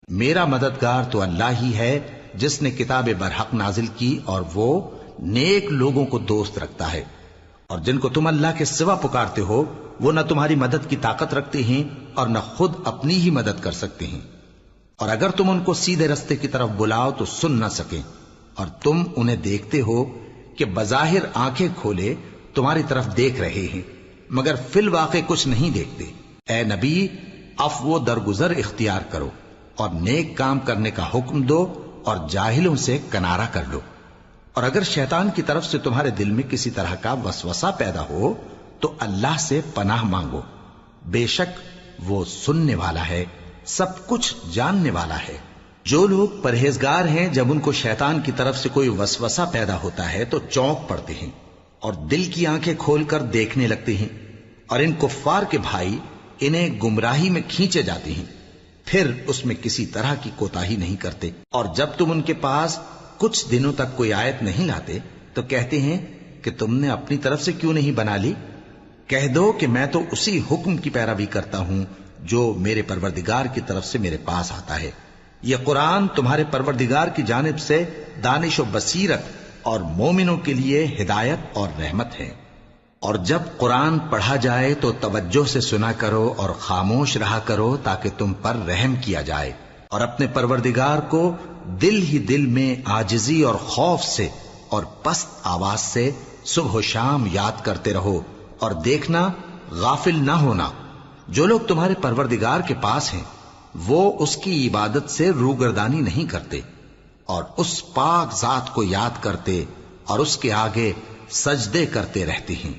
میرا مددگار تو اللہ ہی ہے جس نے کتاب برحق نازل کی، اور وہ نیک لوگوں کو دوست رکھتا ہے۔ اور جن کو تم اللہ کے سوا پکارتے ہو وہ نہ تمہاری مدد کی طاقت رکھتے ہیں اور نہ خود اپنی ہی مدد کر سکتے ہیں، اور اگر تم ان کو سیدھے رستے کی طرف بلاؤ تو سن نہ سکیں، اور تم انہیں دیکھتے ہو کہ بظاہر آنکھیں کھولے تمہاری طرف دیکھ رہے ہیں مگر فی الواقع کچھ نہیں دیکھتے۔ اے نبی، عفو و درگزر اختیار کرو اور نیک کام کرنے کا حکم دو اور جاہلوں سے کنارہ کر لو۔ اور اگر شیطان کی طرف سے تمہارے دل میں کسی طرح کا وسوسہ پیدا ہو تو اللہ سے پناہ مانگو، بے شک وہ سننے والا ہے، سب کچھ جاننے والا ہے۔ جو لوگ پرہیزگار ہیں جب ان کو شیطان کی طرف سے کوئی وسوسہ پیدا ہوتا ہے تو چونک پڑتے ہیں اور دل کی آنکھیں کھول کر دیکھنے لگتے ہیں، اور ان کفار کے بھائی انہیں گمراہی میں کھینچے جاتے ہیں، پھر اس میں کسی طرح کی کوتاہی نہیں کرتے۔ اور جب تم ان کے پاس کچھ دنوں تک کوئی آیت نہیں لاتے تو کہتے ہیں کہ تم نے اپنی طرف سے کیوں نہیں بنا لی؟ کہہ دو کہ میں تو اسی حکم کی پیروی کرتا ہوں جو میرے پروردگار کی طرف سے میرے پاس آتا ہے۔ یہ قرآن تمہارے پروردگار کی جانب سے دانش و بصیرت اور مومنوں کے لیے ہدایت اور رحمت ہے۔ اور جب قرآن پڑھا جائے تو توجہ سے سنا کرو اور خاموش رہا کرو تاکہ تم پر رحم کیا جائے، اور اپنے پروردگار کو دل ہی دل میں عاجزی اور خوف سے اور پست آواز سے صبح و شام یاد کرتے رہو، اور دیکھنا غافل نہ ہونا۔ جو لوگ تمہارے پروردگار کے پاس ہیں وہ اس کی عبادت سے روگردانی نہیں کرتے، اور اس پاک ذات کو یاد کرتے اور اس کے آگے سجدے کرتے رہتے ہیں۔